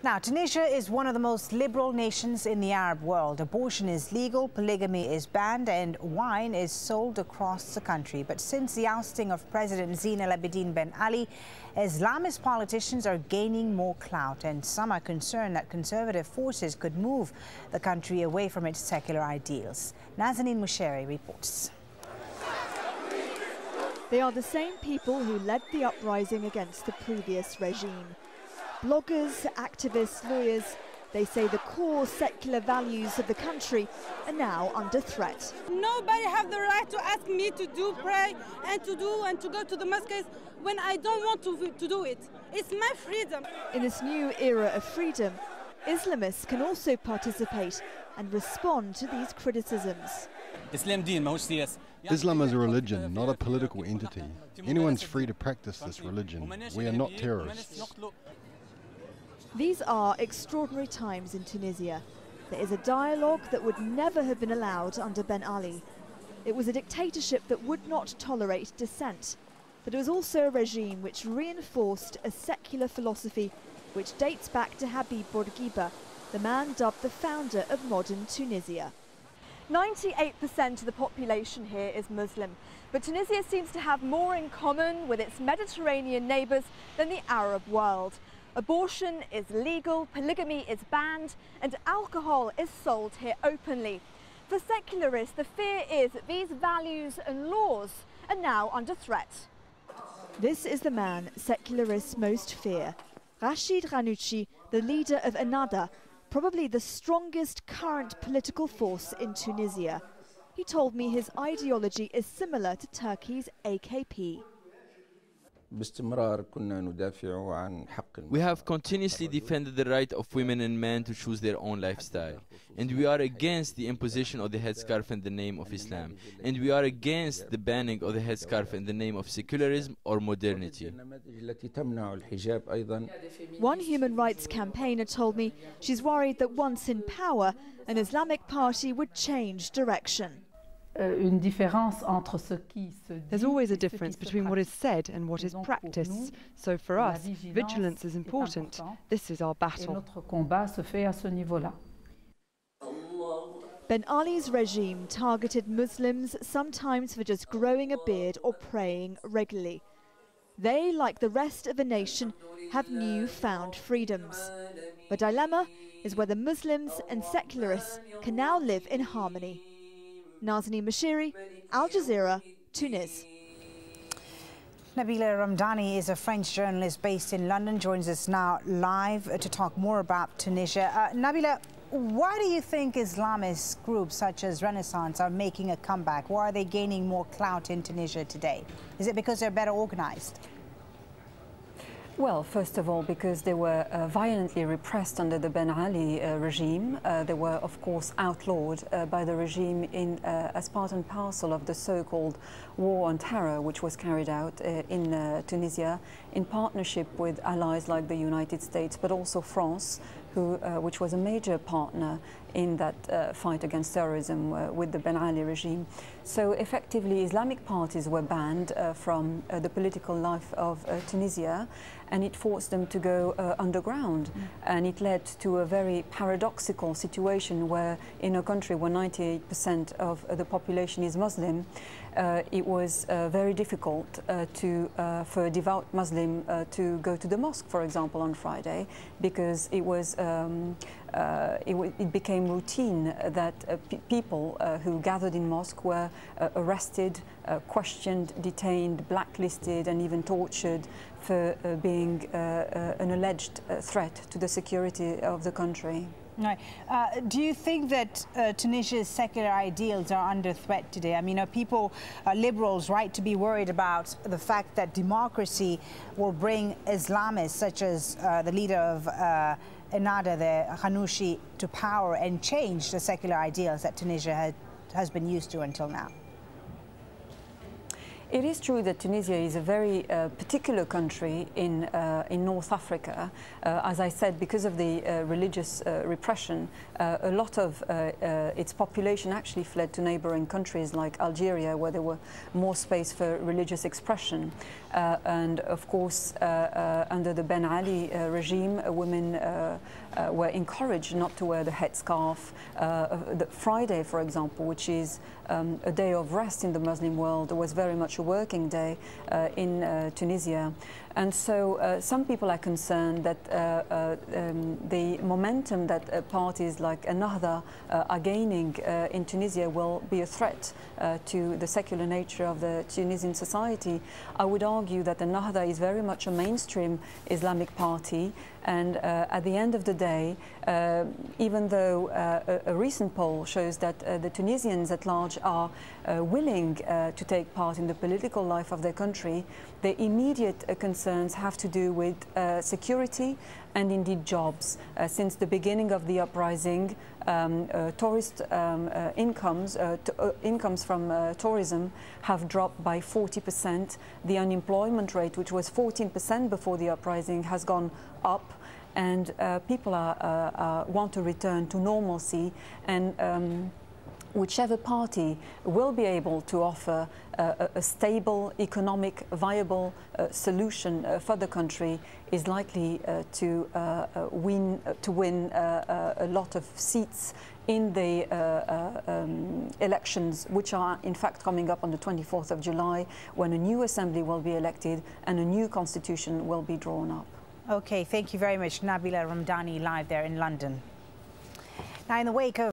Now, Tunisia is one of the most liberal nations in the Arab world. Abortion is legal, polygamy is banned, and wine is sold across the country. But since the ousting of President Zine El Abidine Ben Ali, Islamist politicians are gaining more clout, and some are concerned that conservative forces could move the country away from its secular ideals. Nazanin Mousheri reports. They are the same people who led the uprising against the previous regime. Bloggers, activists, lawyers, they say the core secular values of the country are now under threat. Nobody has the right to ask me to pray and to go to the mosques when I don't want to do it. It's my freedom. In this new era of freedom, Islamists can also participate and respond to these criticisms. Islam is a religion, not a political entity. Anyone's free to practice this religion. We are not terrorists. These are extraordinary times in Tunisia. There is a dialogue that would never have been allowed under Ben Ali. It was a dictatorship that would not tolerate dissent. But it was also a regime which reinforced a secular philosophy which dates back to Habib Bourguiba, the man dubbed the founder of modern Tunisia. 98% of the population here is Muslim, but Tunisia seems to have more in common with its Mediterranean neighbours than the Arab world. Abortion is legal, polygamy is banned, and alcohol is sold here openly. For secularists, the fear is that these values and laws are now under threat. This is the man secularists most fear. Rachid Ghannouchi, the leader of Ennahda, probably the strongest current political force in Tunisia. He told me his ideology is similar to Turkey's AKP. We have continuously defended the right of women and men to choose their own lifestyle. And we are against the imposition of the headscarf in the name of Islam. And we are against the banning of the headscarf in the name of secularism or modernity. One human rights campaigner told me she's worried that once in power, an Islamic party would change direction. There's always a difference between what is said and what is practiced. So for us, vigilance is important. This is our battle. Ben Ali's regime targeted Muslims sometimes for just growing a beard or praying regularly. They, like the rest of the nation, have newfound freedoms. The dilemma is whether Muslims and secularists can now live in harmony. Nazanin Mousheri, Al Jazeera, Tunis. Nabila Ramdani is a French journalist based in London, joins us now live to talk more about Tunisia. Nabila, why do you think Islamist groups such as Renaissance are making a comeback? Why are they gaining more clout in Tunisia today? Is it because they're better organized? Well, first of all, because they were violently repressed under the Ben Ali regime. They were, of course, outlawed by the regime as part and parcel of the so-called war on terror, which was carried out in Tunisia in partnership with allies like the United States, but also France, which was a major partner in that fight against terrorism with the Ben Ali regime. So effectively, Islamic parties were banned from the political life of Tunisia, and it forced them to go underground. And it led to a very paradoxical situation where in a country where 98% of the population is Muslim, it was very difficult for a devout Muslim to go to the mosque, for example, on Friday, because it became routine that people who gathered in mosque were arrested, questioned, detained, blacklisted, and even tortured for being an alleged threat to the security of the country. Right. Do you think that Tunisia's secular ideals are under threat today? I mean, are people, liberals, right to be worried about the fact that democracy will bring Islamists, such as the leader of Ennahda, the Ghannouchi, to power and change the secular ideals that Tunisia has been used to until now? It is true that Tunisia is a very particular country in North Africa. As I said, because of the religious repression, a lot of its population actually fled to neighboring countries like Algeria, where there were more space for religious expression. And of course, under the Ben Ali regime, women were encouraged not to wear the headscarf. The Friday, for example, which is a day of rest in the Muslim world, was very much a working day in Tunisia. And so some people are concerned that the momentum that parties like Ennahda are gaining in Tunisia will be a threat to the secular nature of the Tunisian society. I would argue that Ennahda is very much a mainstream Islamic party, and at the end of the day, even though a recent poll shows that the Tunisians at large are willing to take part in the political life of their country, the immediate concerns have to do with security and indeed jobs. Since the beginning of the uprising, tourist incomes from tourism have dropped by 40%. The unemployment rate, which was 14% before the uprising, has gone up, and people want to return to normalcy, and whichever party will be able to offer a stable, economic, viable solution for the country is likely to win a lot of seats in the elections, which are in fact coming up on the 24th of July, when a new assembly will be elected and a new constitution will be drawn up. Okay, thank you very much, Nabila Ramdani, live there in London. Now, in the wake of